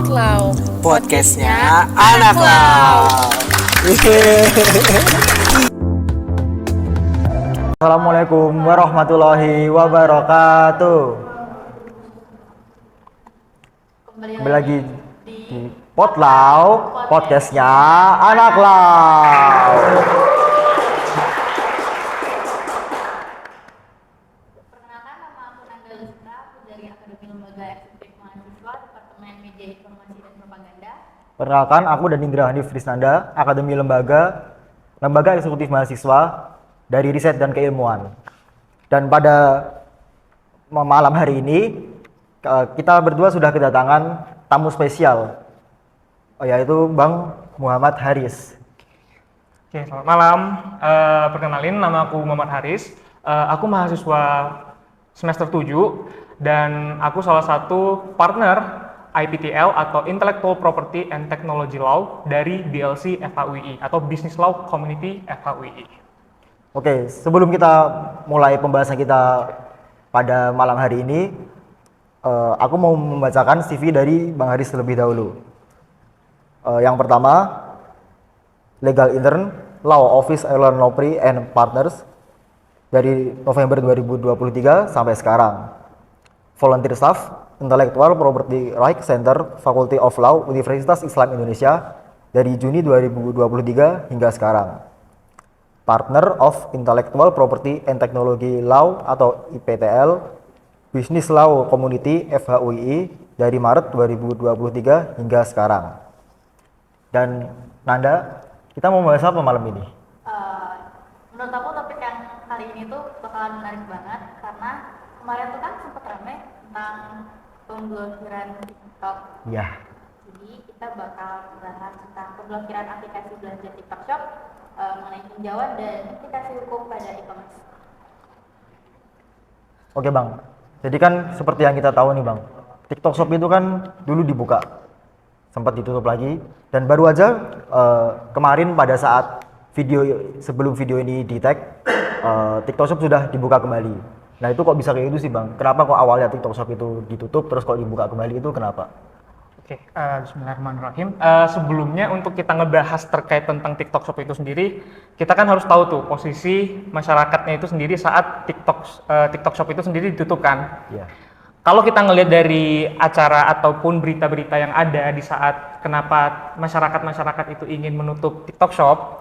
Potlau, podcastnya Anak Lau. Assalamualaikum warahmatullahi wabarakatuh. Kembali lagi di Potlau, podcastnya Anak Lau. Perkenalkan, nama aku Nanda Lista, aku dari Akademi Lembaga Eksekutif Mahasiswa Departemen Media Informasi dan Propaganda. Perkenalkan, aku Danindra Hanif Trisnanda, Akademi Lembaga Eksekutif Mahasiswa dari Riset dan Keilmuan. Dan pada malam hari ini kita berdua sudah kedatangan tamu spesial, yaitu Bang Muhammad Haris. Oke, selamat malam. Perkenalin, nama aku Muhammad Haris. Aku mahasiswa semester 7 dan aku salah satu partner IPTL atau Intellectual Property and Technology Law dari BLC FHUI atau Business Law Community FHUI. Oke, sebelum kita mulai pembahasan kita pada malam hari ini, aku mau membacakan CV dari Bang Haris terlebih dahulu. Yang pertama, Legal Intern, Law Office Airline Lopri and Partners dari November 2023 sampai sekarang. Volunteer Staff, Intellectual Property Rights Center, Faculty of Law, Universitas Islam Indonesia dari Juni 2023 hingga sekarang. Partner of Intellectual Property and Technology Law atau IPTL, Business Law Community FHUI dari Maret 2023 hingga sekarang. Dan Nanda, kita mau bahas apa malam ini? Menurut aku topik yang kali ini tuh bakalan menarik banget karena kemarin tuh kan sempat rame tentang pemblokiran TikTok. Ya. Jadi kita bakal bahas tentang pemblokiran aplikasi belanja TikTok Shop, mengenai tinjauan dan aplikasi hukum pada e-commerce. Oke Bang, jadi kan seperti yang kita tahu nih Bang, TikTok Shop itu kan dulu dibuka, sempat ditutup lagi, dan baru aja kemarin pada saat sebelum video ini di-tag, TikTok Shop sudah dibuka kembali. Nah itu kok bisa kayak gitu sih Bang? Kenapa kok awalnya TikTok Shop itu ditutup terus kok dibuka kembali, itu kenapa? Oke, bismillahirrahmanirrahim. Sebelumnya untuk kita ngebahas terkait tentang TikTok Shop itu sendiri, kita kan harus tahu tuh posisi masyarakatnya itu sendiri saat TikTok Shop itu sendiri ditutup kan. Iya. Kalau kita ngelihat dari acara ataupun berita-berita yang ada di saat kenapa masyarakat itu ingin menutup TikTok Shop,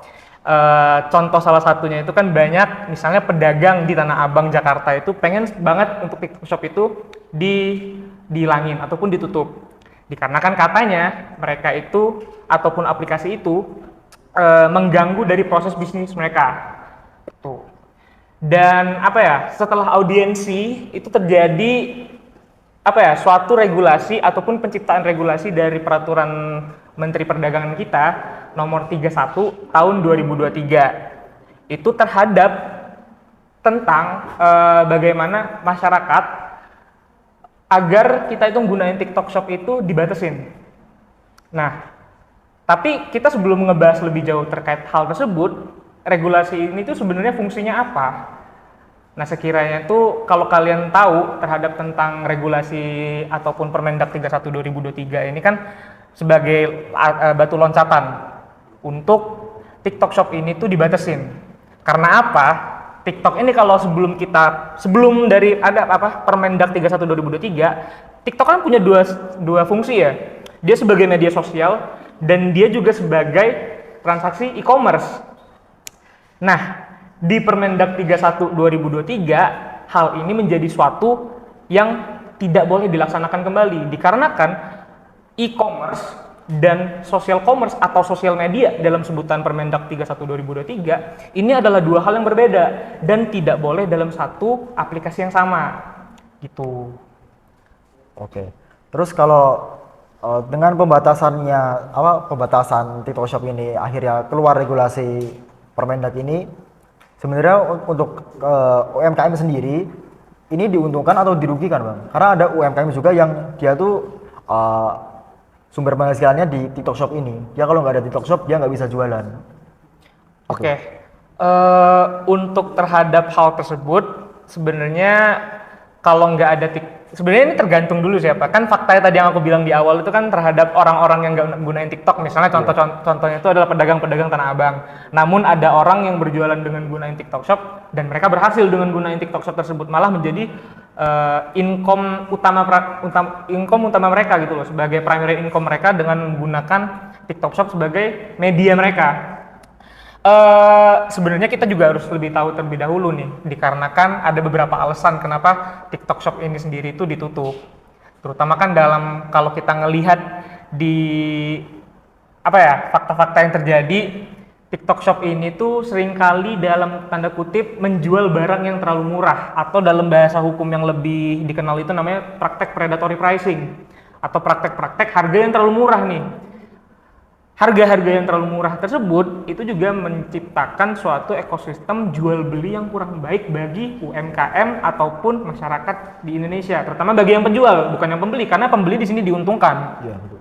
contoh salah satunya itu kan banyak misalnya pedagang di Tanah Abang Jakarta itu pengen banget untuk TikTok Shop itu dihilangin ataupun ditutup. Dikarenakan katanya mereka itu ataupun aplikasi itu mengganggu dari proses bisnis mereka. Tuh. Dan setelah audiensi itu terjadi suatu regulasi ataupun penciptaan regulasi dari peraturan Menteri Perdagangan kita nomor 31 tahun 2023 itu terhadap tentang bagaimana masyarakat agar kita itu menggunakan TikTok Shop itu dibatasin. Nah, tapi kita sebelum ngebahas lebih jauh terkait hal tersebut, regulasi ini tuh sebenarnya fungsinya apa? Nah, sekiranya tuh kalau kalian tahu terhadap tentang regulasi ataupun Permendak 31 2023 ini kan sebagai batu loncatan untuk TikTok Shop ini tuh dibatasin. Karena apa? TikTok ini kalau sebelum dari ada Permendak 31 2023, TikTok kan punya dua fungsi ya. Dia sebagai media sosial dan dia juga sebagai transaksi e-commerce. Nah, di Permendak 31 2023, hal ini menjadi suatu yang tidak boleh dilaksanakan kembali dikarenakan e-commerce dan social commerce atau sosial media dalam sebutan Permendak 31 2023 ini adalah dua hal yang berbeda dan tidak boleh dalam satu aplikasi yang sama gitu. Oke. Terus kalau dengan pembatasan TikTok Shop ini akhirnya keluar regulasi Permendak ini, sebenarnya untuk UMKM sendiri ini diuntungkan atau dirugikan Bang? Karena ada UMKM juga yang dia tuh sumber penghasilannya di TikTok Shop ini. Dia kalau nggak ada TikTok Shop, dia nggak bisa jualan. Oke. Untuk terhadap hal tersebut, sebenarnya kalau nggak ada sebenarnya ini tergantung dulu siapa. Kan faktanya tadi yang aku bilang di awal itu kan terhadap orang-orang yang nggak gunain TikTok. Misalnya contohnya itu adalah pedagang-pedagang Tanah Abang. Namun ada orang yang berjualan dengan gunain TikTok Shop dan mereka berhasil dengan gunain TikTok Shop tersebut malah menjadi income utama mereka gitu loh, sebagai primary income mereka dengan menggunakan TikTok Shop sebagai media mereka. Sebenarnya kita juga harus lebih tahu terlebih dahulu nih, dikarenakan ada beberapa alasan kenapa TikTok Shop ini sendiri itu ditutup. Terutama kan dalam kalau kita ngelihat di fakta-fakta yang terjadi, TikTok Shop ini tuh seringkali dalam tanda kutip menjual barang yang terlalu murah, atau dalam bahasa hukum yang lebih dikenal itu namanya praktek predatory pricing, atau praktek-praktek harga yang terlalu murah nih. Harga-harga yang terlalu murah tersebut itu juga menciptakan suatu ekosistem jual beli yang kurang baik bagi UMKM ataupun masyarakat di Indonesia, terutama bagi yang penjual, bukan yang pembeli, karena pembeli di sini diuntungkan. Iya, betul.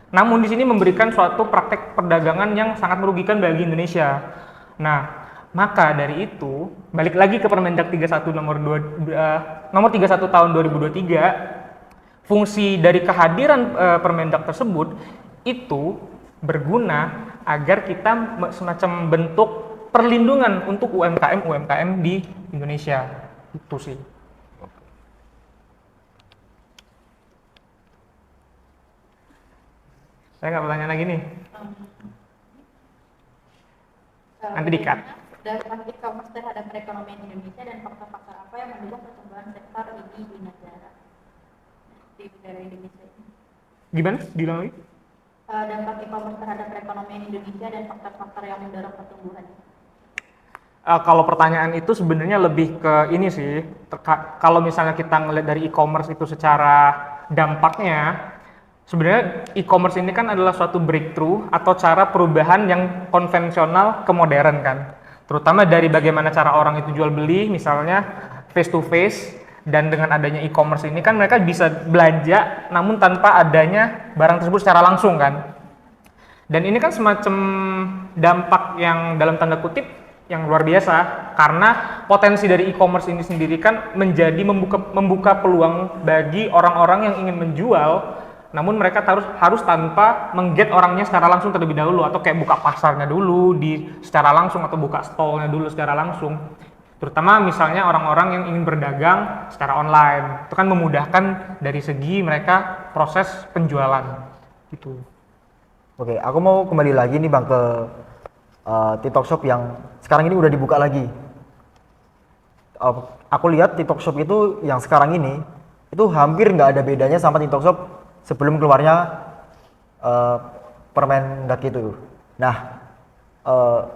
Namun di sini memberikan suatu praktek perdagangan yang sangat merugikan bagi Indonesia. Nah, maka dari itu balik lagi ke Permendak 31 nomor 31 tahun 2023, fungsi dari kehadiran Permendak tersebut itu berguna agar kita semacam bentuk perlindungan untuk UMKM di Indonesia. Itu sih. Saya nggak bertanya lagi nih. Nanti di-cut. Dampak e-commerce terhadap perekonomian Indonesia dan faktor-faktor apa yang mendukung pertumbuhan sektor ini di negara Indonesia ini? Gimana? Diulang lagi? Dampak e-commerce terhadap perekonomian Indonesia dan faktor-faktor yang mendorong pertumbuhan. Kalau pertanyaan itu sebenarnya lebih ke ini sih. Kalau misalnya kita ngelihat dari e-commerce itu secara dampaknya, sebenarnya e-commerce ini kan adalah suatu breakthrough atau cara perubahan yang konvensional ke modern kan. Terutama dari bagaimana cara orang itu jual beli, misalnya face to face, dan dengan adanya e-commerce ini kan mereka bisa belanja namun tanpa adanya barang tersebut secara langsung kan. Dan ini kan semacam dampak yang dalam tanda kutip yang luar biasa, karena potensi dari e-commerce ini sendiri kan menjadi membuka peluang bagi orang-orang yang ingin menjual, namun mereka harus tanpa mengget orangnya secara langsung terlebih dahulu, atau kayak buka pasarnya dulu secara langsung, atau buka stallnya dulu secara langsung. Terutama misalnya orang-orang yang ingin berdagang secara online, itu kan memudahkan dari segi mereka proses penjualan gitu. Oke, aku mau kembali lagi nih Bang ke TikTok Shop yang sekarang ini udah dibuka lagi. Aku lihat TikTok Shop itu yang sekarang ini itu hampir nggak ada bedanya sama TikTok Shop sebelum keluarnya Permendak itu. Nah,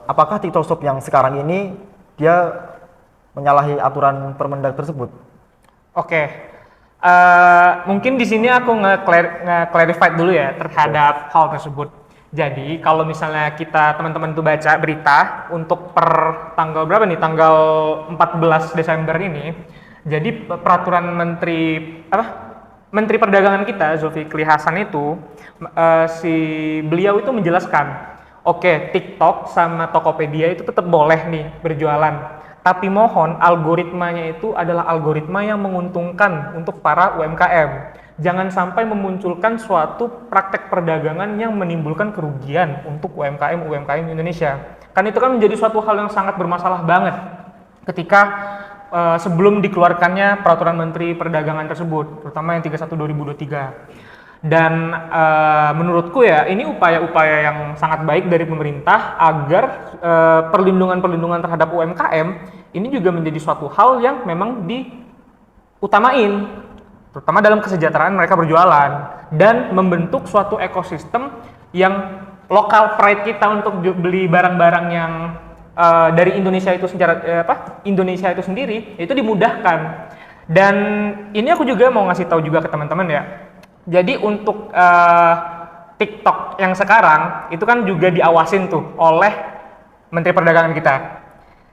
apakah TikTok Shop yang sekarang ini dia menyalahi aturan Permendak tersebut? Oke, mungkin di sini aku nge-clarify dulu ya terhadap hal tersebut. Jadi kalau misalnya kita teman-teman tuh baca berita untuk per tanggal berapa nih? Tanggal 14 Desember ini. Jadi peraturan Menteri Perdagangan kita Zulkifli Hasan itu beliau itu menjelaskan, oke, TikTok sama Tokopedia itu tetap boleh nih berjualan. Tapi mohon algoritmanya itu adalah algoritma yang menguntungkan untuk para UMKM. Jangan sampai memunculkan suatu praktek perdagangan yang menimbulkan kerugian untuk UMKM Indonesia. Kan itu kan menjadi suatu hal yang sangat bermasalah banget ketika sebelum dikeluarkannya peraturan Menteri Perdagangan tersebut, terutama yang 31 2023. Dan menurutku ya ini upaya-upaya yang sangat baik dari pemerintah agar perlindungan terhadap UMKM ini juga menjadi suatu hal yang memang diutamain, terutama dalam kesejahteraan mereka berjualan, dan membentuk suatu ekosistem yang lokal pride kita untuk beli barang-barang yang dari Indonesia itu Indonesia itu sendiri itu dimudahkan. Dan ini aku juga mau ngasih tahu juga ke teman-teman ya. Jadi untuk TikTok yang sekarang itu kan juga diawasin tuh oleh Menteri Perdagangan kita.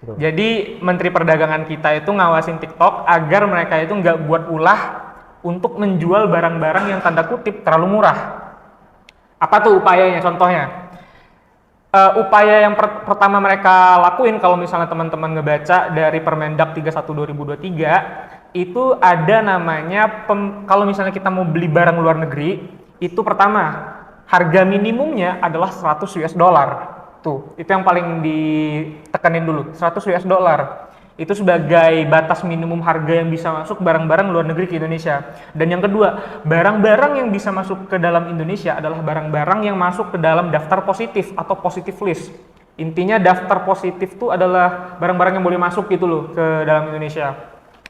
Betul. Jadi Menteri Perdagangan kita itu ngawasin TikTok agar mereka itu nggak buat ulah untuk menjual barang-barang yang tanda kutip terlalu murah. Apa tuh upayanya? Contohnya, upaya yang pertama mereka lakuin kalau misalnya teman-teman ngebaca dari Permendak 31 2023, itu ada namanya kalau misalnya kita mau beli barang luar negeri, itu pertama harga minimumnya adalah 100 US dollar. Tuh, itu yang paling ditekenin dulu, 100 US dollar. Itu sebagai batas minimum harga yang bisa masuk barang-barang luar negeri ke Indonesia. Dan yang kedua, barang-barang yang bisa masuk ke dalam Indonesia adalah barang-barang yang masuk ke dalam daftar positif atau positive list. Intinya daftar positif itu adalah barang-barang yang boleh masuk gitu loh ke dalam Indonesia.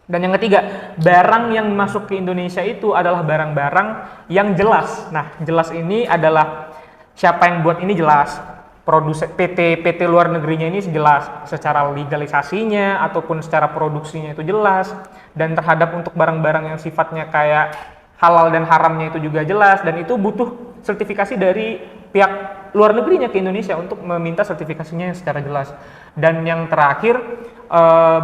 Dan yang ketiga, barang yang masuk ke Indonesia itu adalah barang-barang yang jelas. Nah, jelas ini adalah siapa yang buat ini jelas. Produsen PT luar negerinya ini jelas secara legalisasinya ataupun secara produksinya itu jelas, dan terhadap untuk barang-barang yang sifatnya kayak halal dan haramnya itu juga jelas, dan itu butuh sertifikasi dari pihak luar negerinya ke Indonesia untuk meminta sertifikasinya yang secara jelas. Dan yang terakhir,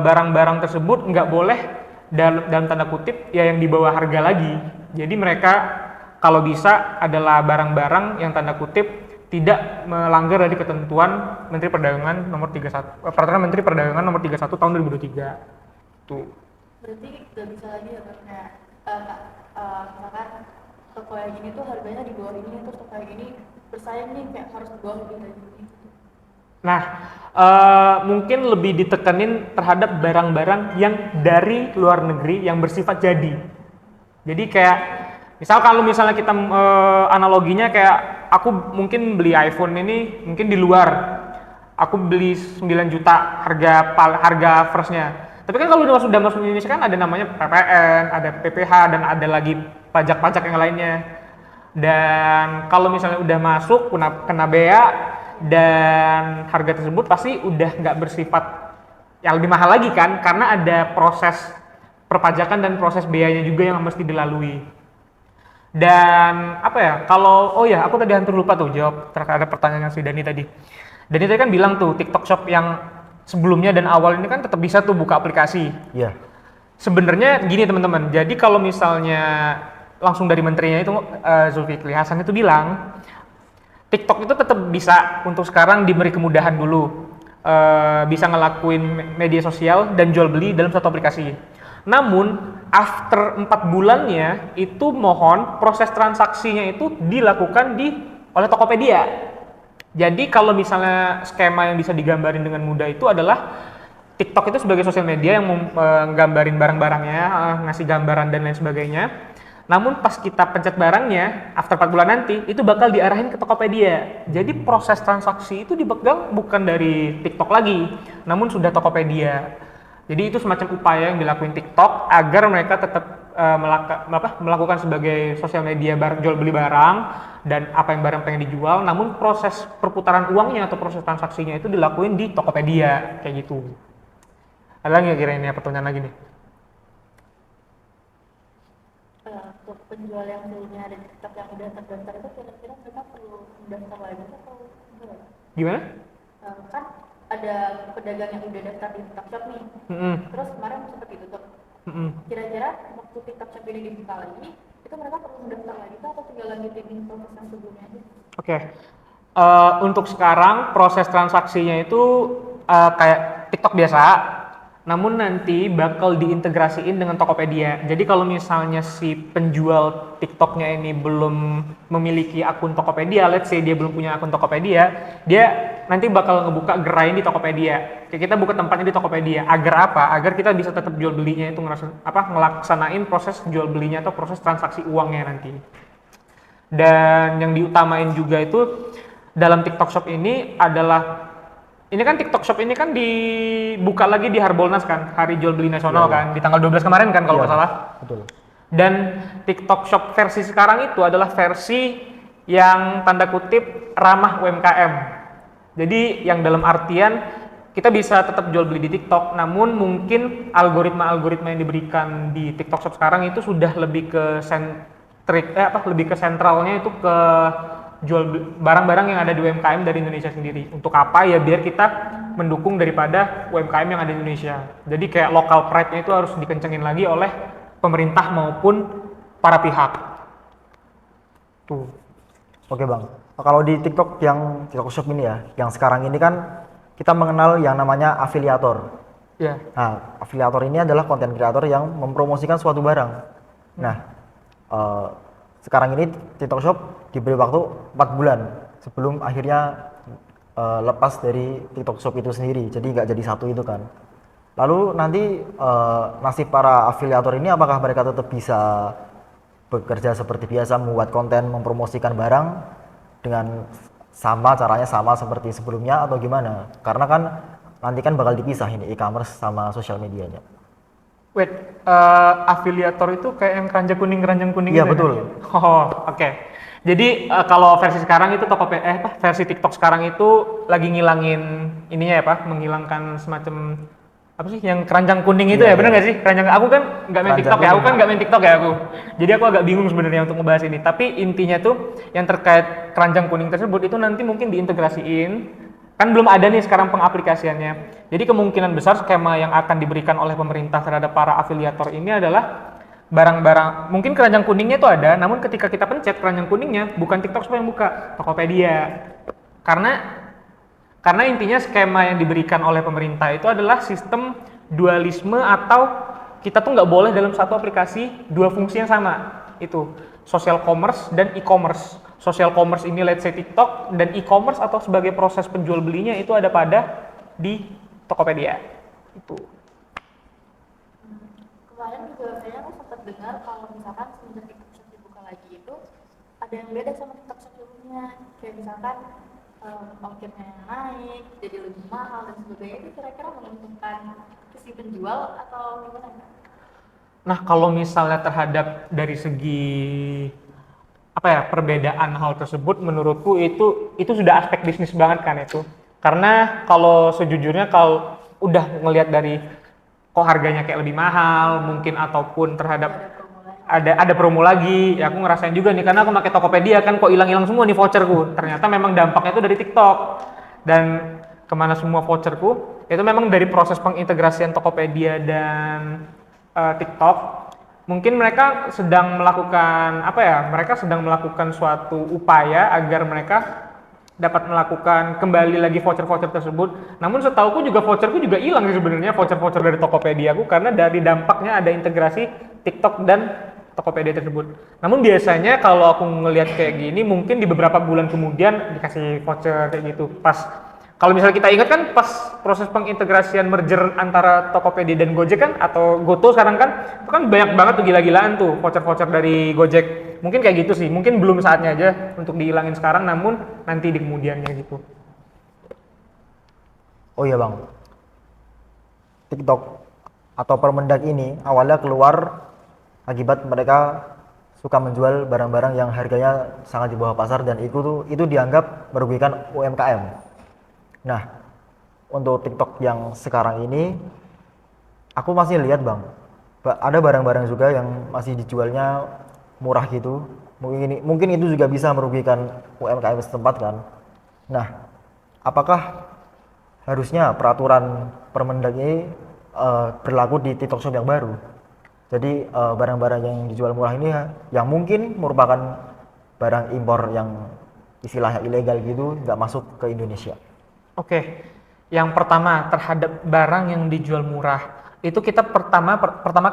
barang-barang tersebut nggak boleh dalam tanda kutip ya yang dibawa harga lagi. Jadi mereka kalau bisa adalah barang-barang yang tanda kutip tidak melanggar dari ketentuan Menteri Perdagangan nomor 31, Peraturan Menteri Perdagangan nomor 31 tahun 2023. Tuh. Berarti nggak bisa lagi ya kayak misalkan toko yang ini tuh harganya di bawah ini, terus toko yang ini bersaing nih kayak harus di bawah lebih dari ini. Nah, mungkin lebih ditekenin terhadap barang-barang yang dari luar negeri yang bersifat jadi. Jadi kayak misal kalau misalnya kita analoginya kayak aku mungkin beli iPhone ini mungkin di luar, aku beli 9 juta harga firstnya. Tapi kan kalau sudah masuk Indonesia kan ada namanya PPN, ada PPH, dan ada lagi pajak-pajak yang lainnya. Dan kalau misalnya udah masuk kena bea, dan harga tersebut pasti udah nggak bersifat yang lebih mahal lagi kan, karena ada proses perpajakan dan proses beanya juga yang mesti dilalui. Dan apa ya, kalau aku tadi hampir lupa tuh jawab terhadap pertanyaan si Dani tadi. Dani tadi kan bilang tuh TikTok Shop yang sebelumnya dan awal ini kan tetap bisa tuh buka aplikasi. Iya. Sebenarnya gini teman-teman, jadi kalau misalnya langsung dari menterinya itu Zulkifli Hasan itu bilang TikTok itu tetap bisa untuk sekarang diberi kemudahan dulu, bisa ngelakuin media sosial dan jual beli dalam satu aplikasi. Namun after 4 bulannya itu mohon proses transaksinya itu dilakukan oleh Tokopedia. Jadi kalau misalnya skema yang bisa digambarin dengan mudah itu adalah TikTok itu sebagai sosial media yang menggambarin barang-barangnya, ngasih gambaran dan lain sebagainya. Namun pas kita pencet barangnya, after 4 bulan nanti, itu bakal diarahin ke Tokopedia. Jadi proses transaksi itu dipegang bukan dari TikTok lagi, namun sudah Tokopedia. Jadi itu semacam upaya yang dilakuin TikTok agar mereka tetap melakukan sebagai sosial media jual beli barang dan apa yang barang pengen dijual, namun proses perputaran uangnya atau proses transaksinya itu dilakuin di Tokopedia, kayak gitu. Ada lagi nggak kira-kira ini pertanyaan lagi nih? Untuk penjual yang sebelumnya ada di TikTok yang udah terdaftar itu kira-kira mereka perlu mendaftar lagi atau enggak? Gimana? Kan ada pedagang yang udah daftar di TikTok Shop nih, terus kemarin sempat ditutup. Kira-kira waktu TikTok Shop ini dibuka lagi, itu mereka perlu mendaftar lagi atau tinggal lanjutin proses yang sebelumnya aja? Oke. Untuk sekarang proses transaksinya itu kayak TikTok biasa, namun nanti bakal diintegrasiin dengan Tokopedia. Jadi kalau misalnya si penjual TikToknya ini belum memiliki akun Tokopedia, let's say dia belum punya akun Tokopedia, dia nanti bakal ngebuka gerai di Tokopedia. Kayak kita buka tempatnya di Tokopedia. Agar apa? Agar kita bisa tetap jual belinya itu ngelaksanain proses jual belinya atau proses transaksi uangnya nanti. Dan yang diutamain juga itu dalam TikTok Shop ini adalah kan TikTok Shop ini kan dibuka lagi di Harbolnas kan, Hari Jual Beli Nasional kan, di tanggal 12 kemarin kan kalau nggak salah. Betul. Dan TikTok Shop versi sekarang itu adalah versi yang tanda kutip ramah UMKM. Jadi yang dalam artian kita bisa tetap jual beli di TikTok, namun mungkin algoritma yang diberikan di TikTok Shop sekarang itu sudah lebih ke lebih ke sentralnya itu ke jual barang-barang yang ada di UMKM dari Indonesia sendiri. Untuk apa ya? Biar kita mendukung daripada UMKM yang ada di Indonesia. Jadi kayak local pride-nya itu harus dikencengin lagi oleh pemerintah maupun para pihak. Tuh. Oke Bang, kalau di TikTok yang TikTok Shop ini ya, yang sekarang ini kan kita mengenal yang namanya afiliator. Ya. Nah, afiliator ini adalah konten kreator yang mempromosikan suatu barang. Nah, sekarang ini TikTok Shop diberi waktu 4 bulan sebelum akhirnya lepas dari TikTok Shop itu sendiri. Jadi nggak jadi satu itu kan. Lalu nanti nasib para afiliator ini apakah mereka tetap bisa bekerja seperti biasa, membuat konten, mempromosikan barang dengan caranya sama seperti sebelumnya atau gimana? Karena kan nanti kan bakal dipisah ini e-commerce sama sosial medianya. Wait, afiliator itu kayak yang keranjang kuning Iya, itu betul. ya? Oh, oke. Jadi kalau versi sekarang itu versi TikTok sekarang itu lagi ngilangin ininya ya Pak, menghilangkan semacam apa sih yang keranjang kuning itu Iya, ya, benar iya. nggak sih? Keranjang, aku kan nggak main Keranjang TikTok ya, aku kuning. kan nggak main TikTok ya aku. Jadi aku agak bingung sebenarnya untuk ngebahas ini. Tapi intinya tuh yang terkait keranjang kuning tersebut itu nanti mungkin diintegrasiin. Kan belum ada nih sekarang pengaplikasiannya. Jadi kemungkinan besar skema yang akan diberikan oleh pemerintah terhadap para afiliator ini adalah barang-barang, mungkin keranjang kuningnya itu ada, namun ketika kita pencet keranjang kuningnya bukan TikTok Shop yang buka, Tokopedia. Karena intinya skema yang diberikan oleh pemerintah itu adalah sistem dualisme atau kita tuh nggak boleh dalam satu aplikasi dua fungsi yang sama. Itu social commerce dan e-commerce. Social commerce ini let's say TikTok, dan e-commerce atau sebagai proses penjual belinya itu ada pada di Tokopedia. Itu. Kemarin juga kayaknya aku sempat dengar kalau misalkan semenjak TikTok Shop dibuka lagi itu ada yang beda sama TikTok Shop sebelumnya. Kayak misalkan ongkirnya yang naik, jadi lebih mahal dan sebagainya. Itu kira-kira menguntungkan ke si penjual atau gimana? Nah, kalau misalnya terhadap dari segi apa ya, perbedaan hal tersebut, menurutku itu sudah aspek bisnis banget kan itu. Karena kalau sejujurnya kalau udah ngelihat dari kok harganya kayak lebih mahal mungkin, ataupun terhadap ada promo lagi, ya aku ngerasain juga nih karena aku pakai Tokopedia kan, kok hilang-hilang semua nih voucherku. Ternyata memang dampaknya itu dari TikTok. Dan kemana semua voucherku? Itu memang dari proses pengintegrasian Tokopedia dan TikTok. Mungkin mereka sedang melakukan mereka sedang melakukan suatu upaya agar mereka dapat melakukan kembali lagi voucher-voucher tersebut. Namun setauku juga voucherku juga hilang sih sebenarnya, voucher-voucher dari Tokopedia aku, karena dari dampaknya ada integrasi TikTok dan Tokopedia tersebut. Namun biasanya kalau aku ngelihat kayak gini, mungkin di beberapa bulan kemudian dikasih voucher kayak gitu. Kalau misalnya kita ingat kan pas proses pengintegrasian merger antara Tokopedia dan Gojek kan, atau Goto sekarang kan, itu kan banyak banget tuh gila-gilaan tuh voucher-voucher dari Gojek. Mungkin kayak gitu sih, mungkin belum saatnya aja untuk dihilangin sekarang, namun nanti di kemudiannya gitu. Oh iya Bang, TikTok atau Permendak ini awalnya keluar akibat mereka suka menjual barang-barang yang harganya sangat di bawah pasar, dan itu dianggap merugikan UMKM. Nah, untuk TikTok yang sekarang ini, aku masih lihat Bang, ada barang-barang juga yang masih dijualnya murah gitu. Mungkin itu juga bisa merugikan UMKM setempat kan. Nah, apakah harusnya peraturan Permendak ini berlaku di TikTok Shop yang baru? Jadi barang-barang yang dijual murah ini yang mungkin merupakan barang impor yang istilahnya ilegal gitu, nggak masuk ke Indonesia. Oke, yang pertama terhadap barang yang dijual murah itu kita pertama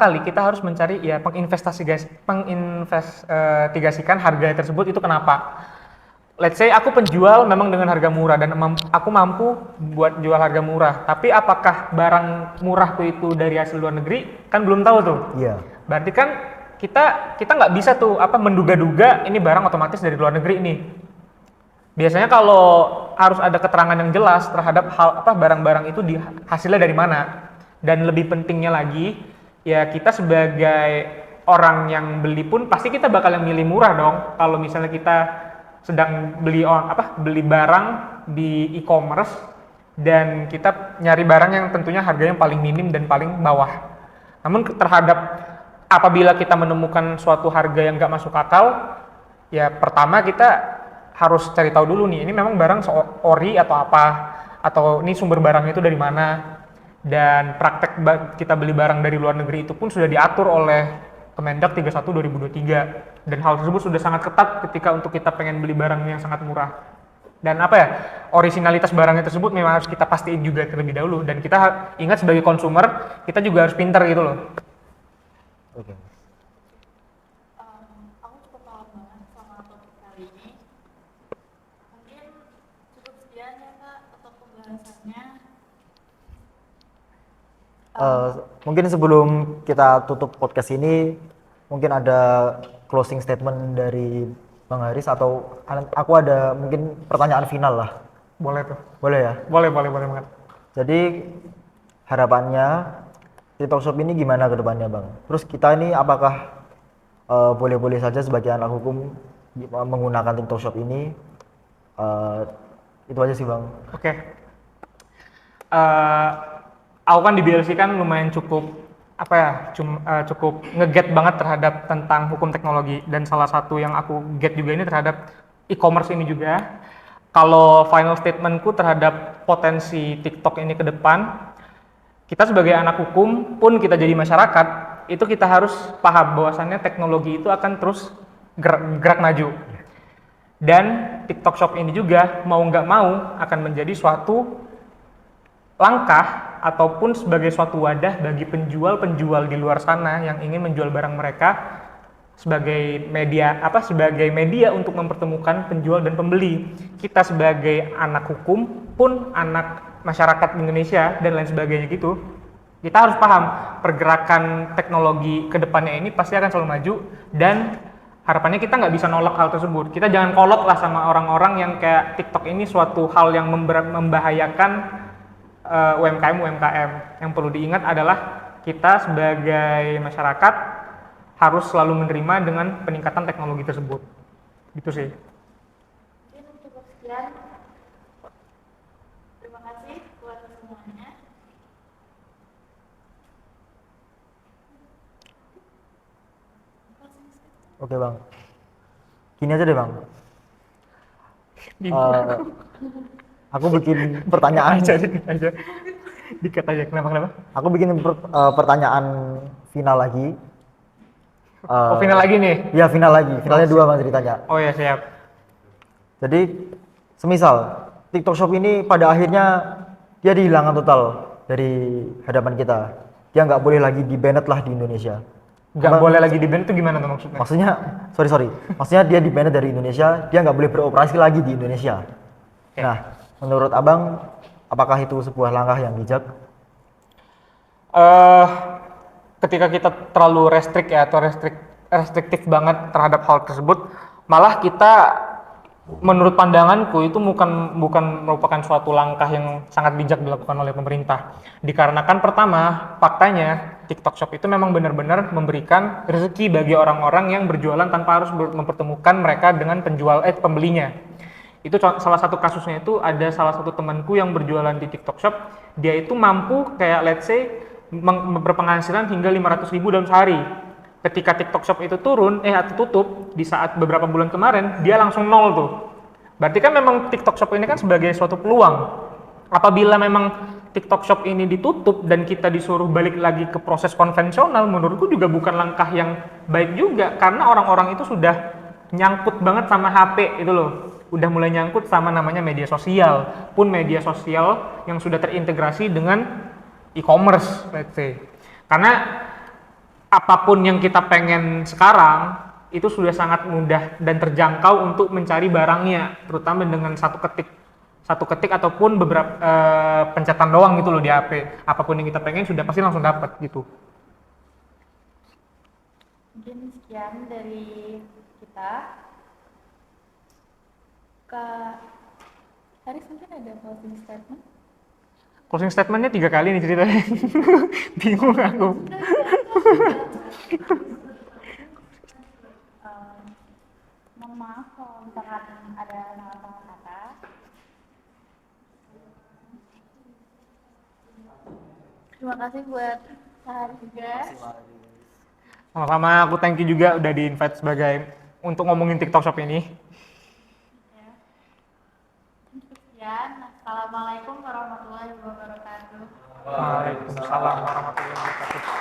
kali kita harus mencari ya penginvestigasikan harga tersebut itu kenapa. Let's say aku penjual memang dengan harga murah dan aku mampu buat jual harga murah, tapi apakah barang murahku itu dari hasil luar negeri? Kan belum tahu tuh. Iya. Berarti kan kita nggak bisa tuh menduga-duga ini barang otomatis dari luar negeri ini. Biasanya kalau harus ada keterangan yang jelas terhadap barang-barang itu hasilnya dari mana. Dan lebih pentingnya lagi, ya kita sebagai orang yang beli pun pasti kita bakal yang milih murah dong. Kalau misalnya kita sedang beli barang di e-commerce dan kita nyari barang yang tentunya harganya paling minim dan paling bawah. Namun apabila kita menemukan suatu harga yang nggak masuk akal, ya pertama kita harus cari tahu dulu nih, ini memang barang ori atau apa, atau ini sumber barangnya itu dari mana. Dan praktek kita beli barang dari luar negeri itu pun sudah diatur oleh Kemendak 31/2023, dan hal tersebut sudah sangat ketat ketika untuk kita pengen beli barang yang sangat murah. Dan apa ya, originalitas barangnya tersebut memang harus kita pastiin juga terlebih dahulu. Dan kita ingat sebagai konsumer, kita juga harus pintar gitu loh. Oke. Aku cukup paham banget sama topik kali ini. Mungkin cukup sekian ya Kak untuk pembahasannya. Mungkin sebelum kita tutup podcast ini, mungkin ada closing statement dari Bang Haris atau aku ada mungkin pertanyaan final lah. Boleh tuh. Boleh ya? Boleh banget. Jadi harapannya TikTok Shop ini gimana ke depannya Bang? Terus kita ini apakah boleh-boleh saja sebagai anak hukum menggunakan TikTok Shop ini? Itu aja sih Bang. Oke. Aku kan di BLC kan lumayan cukup cukup nge-get banget terhadap tentang hukum teknologi, dan salah satu yang aku get juga ini terhadap e-commerce ini juga. Kalau final statementku terhadap potensi TikTok ini ke depan, kita sebagai anak hukum pun kita jadi masyarakat, itu kita harus paham bahwasannya teknologi itu akan terus gerak maju. Dan TikTok Shop ini juga mau nggak mau akan menjadi suatu langkah ataupun sebagai suatu wadah bagi penjual-penjual di luar sana yang ingin menjual barang mereka sebagai media untuk mempertemukan penjual dan pembeli. Kita sebagai anak hukum pun anak masyarakat Indonesia dan lain sebagainya gitu, kita harus paham pergerakan teknologi ke depannya ini pasti akan selalu maju, dan harapannya kita nggak bisa nolak hal tersebut. Kita jangan kolot lah sama orang-orang yang kayak TikTok ini suatu hal yang membahayakan UMKM. Yang perlu diingat adalah kita sebagai masyarakat harus selalu menerima dengan peningkatan teknologi tersebut. Gitu sih. Mungkin cukup sekian. Terima kasih buat semuanya. Oke Bang. Gini aja deh Bang. Aku bikin pertanyaan aja. Dikat aja. Kenapa? Aku bikin pertanyaan final lagi. Final lagi nih? Iya final lagi. Finalnya 2 Bang ceritanya. Oh ya, siap. Jadi semisal TikTok Shop ini pada akhirnya dia dihilangkan total dari hadapan kita. Dia nggak boleh lagi di-banned lah di Indonesia. Nggak boleh lagi di-banned itu gimana tuh maksudnya? Maksudnya, sorry. Maksudnya dia di-banned dari Indonesia, dia nggak boleh beroperasi lagi di Indonesia. Okay. Nah, menurut Abang, apakah itu sebuah langkah yang bijak? Ketika kita terlalu restriktif banget terhadap hal tersebut, malah kita, menurut pandanganku itu bukan merupakan suatu langkah yang sangat bijak dilakukan oleh pemerintah. Dikarenakan pertama, faktanya TikTok Shop itu memang benar-benar memberikan rezeki bagi orang-orang yang berjualan tanpa harus mempertemukan mereka dengan pembelinya. Itu salah satu kasusnya, itu ada salah satu temanku yang berjualan di TikTok Shop, dia itu mampu kayak let's say berpenghasilan hingga 500.000 dalam sehari. Ketika TikTok Shop itu atau tutup di saat beberapa bulan kemarin, dia langsung nol tuh. Berarti kan memang TikTok Shop ini kan sebagai suatu peluang. Apabila memang TikTok Shop ini ditutup dan kita disuruh balik lagi ke proses konvensional, menurutku juga bukan langkah yang baik juga, karena orang-orang itu sudah nyangkut banget sama HP itu loh. Udah mulai nyangkut sama namanya media sosial, pun media sosial yang sudah terintegrasi dengan e-commerce, let's say. Karena apapun yang kita pengen sekarang itu sudah sangat mudah dan terjangkau untuk mencari barangnya, terutama dengan satu ketik ataupun beberapa pencetan doang gitu loh di HP. Apapun yang kita pengen sudah pasti langsung dapat gitu. Mungkin sekian dari kita. Kak Haris mungkin ada closing statement? Closing statementnya 3 kali nih ceritanya. Bingung aku. Mohon maaf kalau misalkan ada salah kata. Terima kasih buat Kak Haris juga. Sama-sama, aku thank you juga udah di-invite untuk ngomongin TikTok Shop ini. Sekian, assalamualaikum warahmatullahi wabarakatuh. Waalaikumsalam warahmatullahi wabarakatuh.